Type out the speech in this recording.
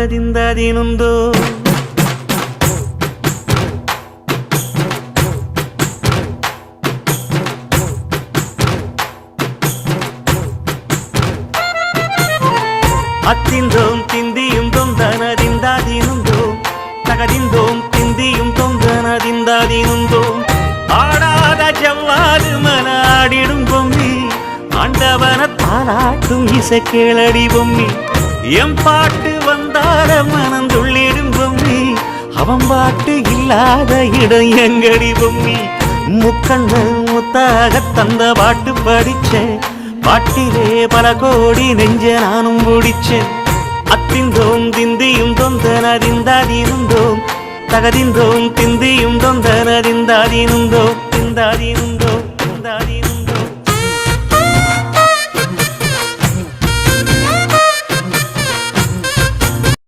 ದಿಂದದಿನುಂದು அத்திந்தோம் திந்தியும் தொந்தனதிந்தாதினுந்தோம் தகதிந்தோம் திந்தியும் தொந்தனதிந்தாதினுந்தோம் ஆடாத ஜவ்வாது மனாடிடும் பொம்மி ஆண்டவன தாளாட்டும் இசை கேளடி பொம்மி எம் பாட்டு வந்தார மனந்துள்ளிடும் பொம்மி அவன் பாட்டு இல்லாத இடம் எங்கடி பொம்மி முக்கண்ணல் முத்தாக தந்த பாட்டு படிச்சேன் பாட்டிலே பல கோடி நெஞ்ச நானும் பிடிச்சேன் அத்திந்தோம் திந்தியும் தொந்தனதிந்தாதினுந்தோம் தகதிந்தோம் திந்தியும் தொந்தனதிந்தாதினுந்தோம் திந்தாதினுந்தோம்